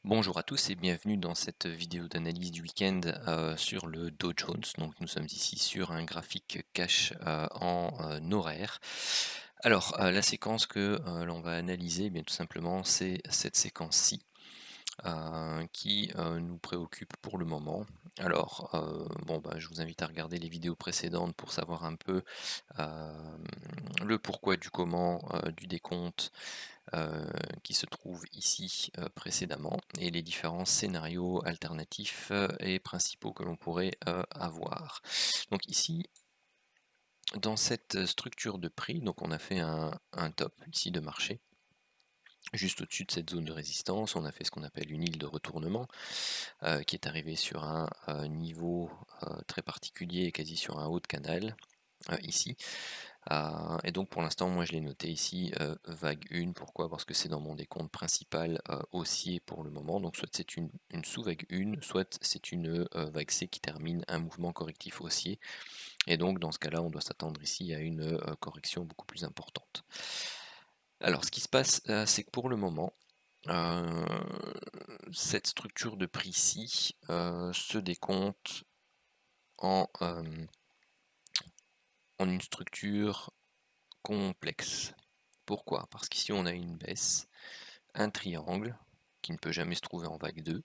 Bonjour à tous et bienvenue dans cette vidéo d'analyse du week-end sur le Dow Jones. Donc nous sommes ici sur un graphique cash en horaire. Alors la séquence que l'on va analyser, bien tout simplement, c'est cette séquence-ci qui nous préoccupe pour le moment. Alors je vous invite à regarder les vidéos précédentes pour savoir un peu le pourquoi du comment du décompte qui se trouve ici précédemment et les différents scénarios alternatifs et principaux que l'on pourrait avoir. Donc ici, dans cette structure de prix, donc on a fait un top ici de marché. Juste au-dessus de cette zone de résistance, on a fait ce qu'on appelle une île de retournement qui est arrivée sur un niveau très particulier et quasi sur un haut de canal ici. Et donc pour l'instant, moi je l'ai noté ici, vague 1. Pourquoi? Parce que c'est dans mon décompte principal haussier pour le moment. Donc soit c'est une sous-vague 1, soit c'est une vague C qui termine un mouvement correctif haussier. Et donc dans ce cas-là, on doit s'attendre ici à une correction beaucoup plus importante. Alors ce qui se passe, c'est que pour le moment, cette structure de prix-ci se décompte en une structure complexe. Pourquoi? Parce qu'ici on a une baisse, un triangle qui ne peut jamais se trouver en vague 2.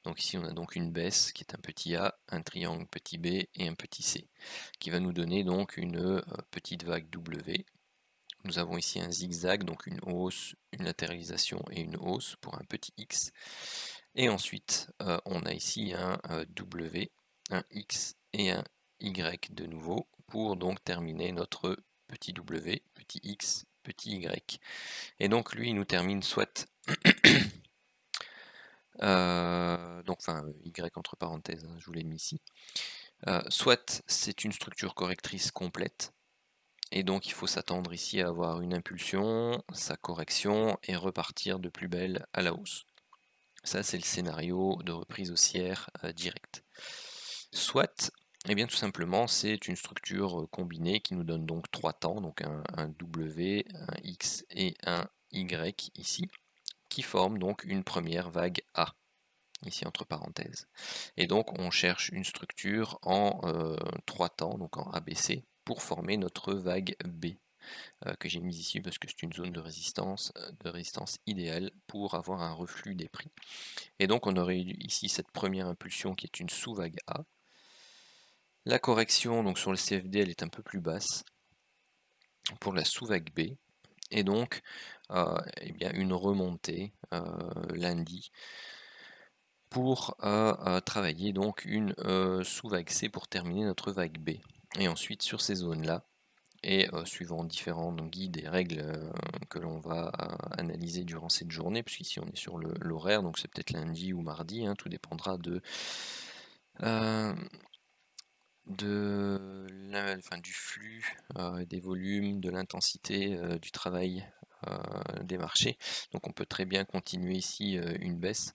Donc ici on a donc une baisse qui est un petit a, un triangle petit b et un petit c, qui va nous donner donc une petite vague W. Nous avons ici un zigzag, donc une hausse, une latéralisation et une hausse pour un petit x. Et ensuite on a ici un W, un x et un y de nouveau, pour donc terminer notre petit W, petit x, petit y. Et donc lui, il nous termine soit, y entre parenthèses, hein, je vous l'ai mis ici, soit c'est une structure correctrice complète, et donc il faut s'attendre ici à avoir une impulsion, sa correction, et repartir de plus belle à la hausse. Ça, c'est le scénario de reprise haussière directe. Soit, eh bien tout simplement, c'est une structure combinée qui nous donne donc trois temps, donc un W, un X et un Y ici, qui forment donc une première vague A, ici entre parenthèses. Et donc on cherche une structure en trois temps, donc en ABC, pour former notre vague B, que j'ai mise ici parce que c'est une zone de résistance idéale pour avoir un reflux des prix. Et donc on aurait ici cette première impulsion qui est une sous-vague A. La correction donc sur le CFD, elle est un peu plus basse pour la sous-vague B, et donc eh bien une remontée lundi pour travailler donc une sous-vague C pour terminer notre vague B. Et ensuite sur ces zones-là, et suivant différents guides et règles que l'on va analyser durant cette journée, puisqu'ici on est sur l'horaire, donc c'est peut-être lundi ou mardi, hein, tout dépendra du flux, des volumes, de l'intensité du travail des marchés. Donc on peut très bien continuer ici une baisse,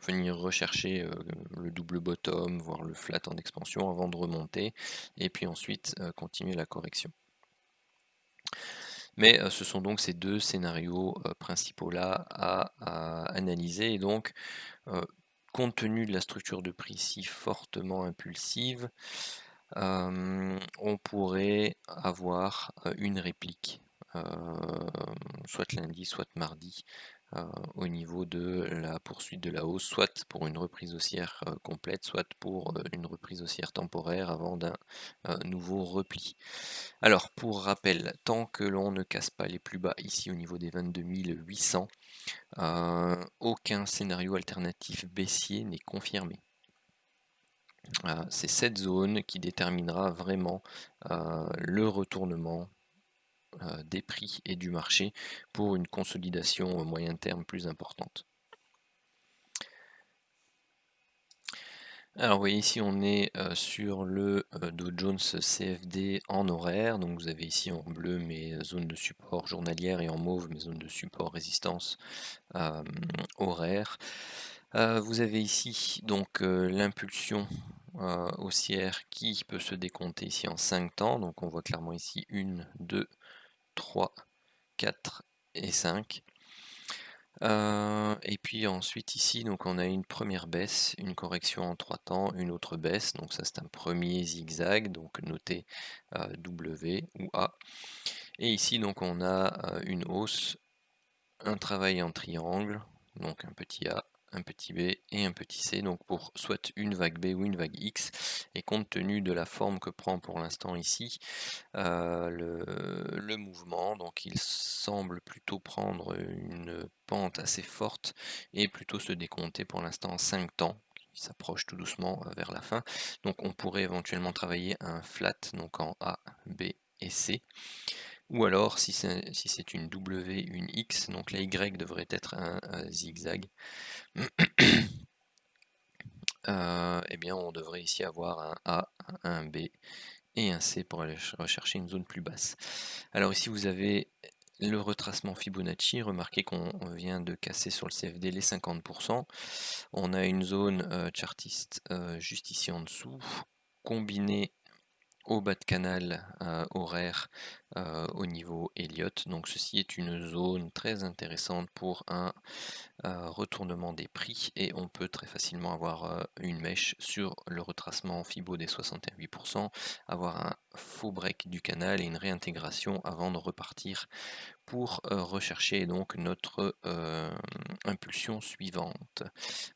venir rechercher le double bottom, voire le flat en expansion avant de remonter, et puis ensuite continuer la correction. Mais ce sont donc ces deux scénarios principaux-là à analyser, et donc compte tenu de la structure de prix si fortement impulsive, on pourrait avoir une réplique, soit lundi, soit mardi, au niveau de la poursuite de la hausse, soit pour une reprise haussière complète, soit pour une reprise haussière temporaire avant d'un nouveau repli. Alors pour rappel, tant que l'on ne casse pas les plus bas ici au niveau des 22 800, aucun scénario alternatif baissier n'est confirmé. C'est cette zone qui déterminera vraiment le retournement des prix et du marché pour une consolidation au moyen terme plus importante. Alors vous voyez ici on est sur le Dow Jones CFD en horaire, donc vous avez ici en bleu mes zones de support journalières et en mauve mes zones de support résistance horaire. Vous avez ici donc l'impulsion haussière qui peut se décompter ici en 5 temps, donc on voit clairement ici 1, 2, 3, 4 et 5. Et puis ensuite ici, donc on a une première baisse, une correction en 3 temps, une autre baisse, donc ça c'est un premier zigzag, donc noté W ou A. Et ici donc on a une hausse, un travail en triangle, donc un petit A, un petit B et un petit C, donc pour soit une vague B ou une vague X. Et compte tenu de la forme que prend pour l'instant ici le mouvement, donc il semble plutôt prendre une pente assez forte et plutôt se décompter pour l'instant en 5 temps, qui s'approche tout doucement vers la fin. Donc on pourrait éventuellement travailler un flat, donc en A, B et C. Ou alors, si c'est une W, une X, donc la Y devrait être un zigzag. Eh bien, on devrait ici avoir un A, un B et un C pour aller rechercher une zone plus basse. Alors ici, vous avez le retracement Fibonacci. Remarquez qu'on vient de casser sur le CFD les 50%. On a une zone chartiste juste ici en dessous, combinée au bas de canal horaire au niveau Elliott. Donc ceci est une zone très intéressante pour un retournement des prix et on peut très facilement avoir une mèche sur le retracement Fibo des 68%, avoir un faux break du canal et une réintégration avant de repartir pour rechercher donc notre impulsion suivante.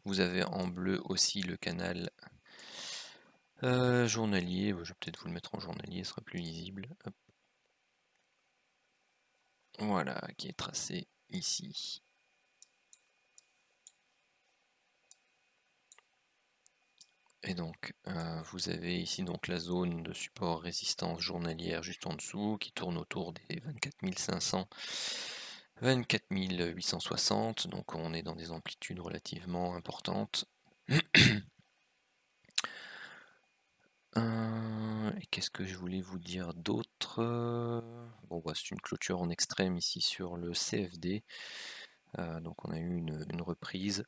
Vous avez en bleu aussi le canal journalier, je vais peut-être vous le mettre en journalier, ce sera plus lisible. Hop. Voilà, qui est tracé ici. Et donc vous avez ici donc la zone de support résistance journalière juste en dessous qui tourne autour des 24 500, 24 860, donc on est dans des amplitudes relativement importantes. Et qu'est-ce que je voulais vous dire d'autre? Bon, bah, c'est une clôture en extrême ici sur le CFD. Donc on a eu une reprise.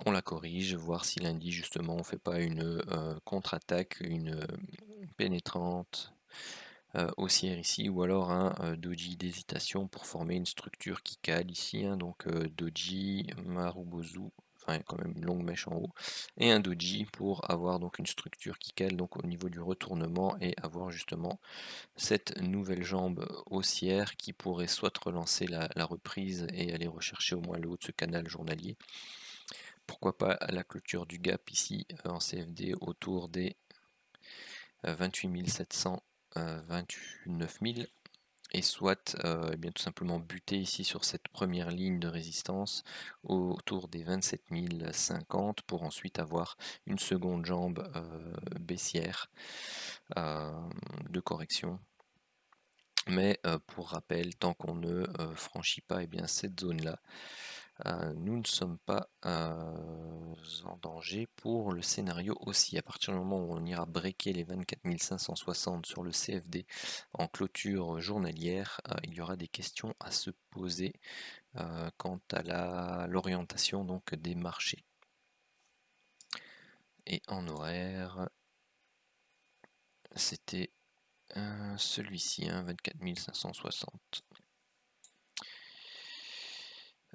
On la corrige, voir si lundi justement on fait pas une contre-attaque, une pénétrante haussière ici, ou alors un doji d'hésitation pour former une structure qui cale ici, hein, donc doji, marubozu, enfin quand même une longue mèche en haut, et un doji pour avoir donc une structure qui cale donc au niveau du retournement et avoir justement cette nouvelle jambe haussière qui pourrait soit relancer la reprise et aller rechercher au moins le haut de ce canal journalier. Pourquoi pas à la clôture du gap ici en CFD autour des 28 700, 29 000, et soit eh bien, tout simplement buter ici sur cette première ligne de résistance autour des 27 050 pour ensuite avoir une seconde jambe baissière de correction. Mais pour rappel, tant qu'on ne franchit pas eh bien, cette zone-là, nous ne sommes pas en danger pour le scénario aussi. À partir du moment où on ira breaker les 24 560 sur le CFD en clôture journalière, il y aura des questions à se poser quant à l'orientation donc des marchés. Et en horaire, c'était celui-ci, 24 560.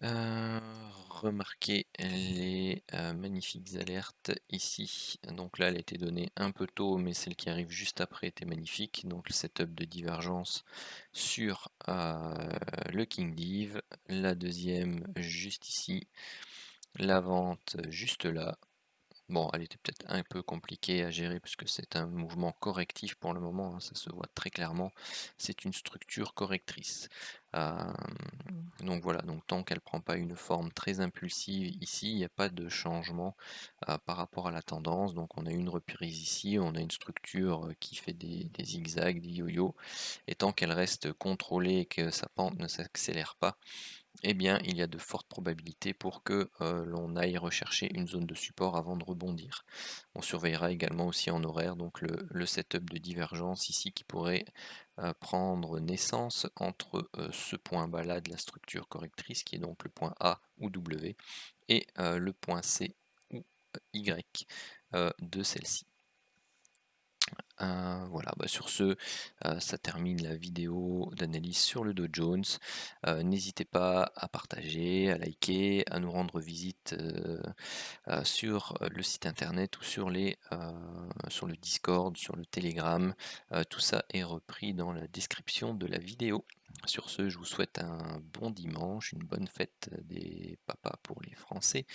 Remarquez les magnifiques alertes ici. Donc là, elle a été donnée un peu tôt, mais celle qui arrive juste après était magnifique. Donc le setup de divergence sur le King Div. La deuxième juste ici. La vente juste là. Bon, elle était peut-être un peu compliquée à gérer puisque c'est un mouvement correctif pour le moment, hein, ça se voit très clairement. C'est une structure correctrice. Donc voilà, donc tant qu'elle ne prend pas une forme très impulsive ici, il n'y a pas de changement par rapport à la tendance. Donc on a une reprise ici, on a une structure qui fait des zigzags, des yo-yo, et tant qu'elle reste contrôlée et que sa pente ne s'accélère pas, eh bien, il y a de fortes probabilités pour que l'on aille rechercher une zone de support avant de rebondir. On surveillera également aussi en horaire donc le setup de divergence ici qui pourrait prendre naissance entre ce point bas là de la structure correctrice qui est donc le point A ou W et le point C ou Y de celle-ci. Voilà, bah, sur ce, ça termine la vidéo d'analyse sur le Dow Jones. N'hésitez pas à partager, à liker, à nous rendre visite, sur, le site internet ou sur le Discord, sur le Telegram. Tout ça est repris dans la description de la vidéo. Sur ce, je vous souhaite un bon dimanche, une bonne fête des papas pour les Français.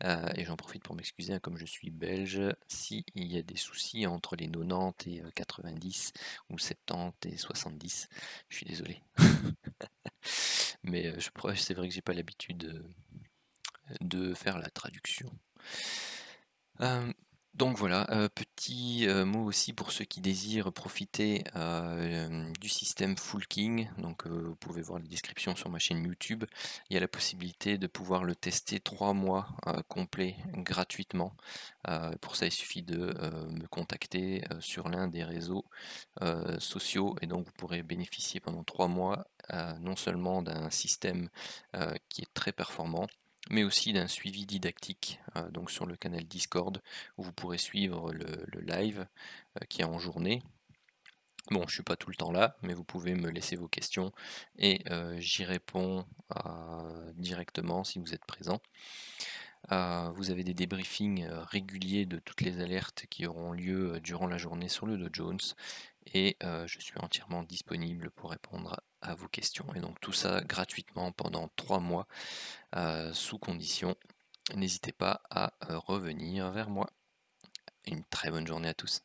Et j'en profite pour m'excuser, hein, comme je suis belge, s'il y a des soucis entre les 90 et 90 ou 70 et 70, je suis désolé. Mais c'est vrai que j'ai pas l'habitude de faire la traduction. Donc voilà, petit mot aussi pour ceux qui désirent profiter du système Full King. Donc vous pouvez voir les descriptions sur ma chaîne YouTube. Il y a la possibilité de pouvoir le tester 3 mois complets gratuitement. Pour ça, il suffit de me contacter sur l'un des réseaux sociaux, et donc vous pourrez bénéficier pendant 3 mois non seulement d'un système qui est très performant, mais aussi d'un suivi didactique donc sur le canal Discord, où vous pourrez suivre le live qui est en journée. Bon, je suis pas tout le temps là, mais vous pouvez me laisser vos questions et j'y réponds directement si vous êtes présent. Vous avez des débriefings réguliers de toutes les alertes qui auront lieu durant la journée sur le Dow Jones, et je suis entièrement disponible pour répondre à vos questions. Et donc tout ça gratuitement pendant 3 mois sous condition. N'hésitez pas à revenir vers moi. Une très bonne journée à tous.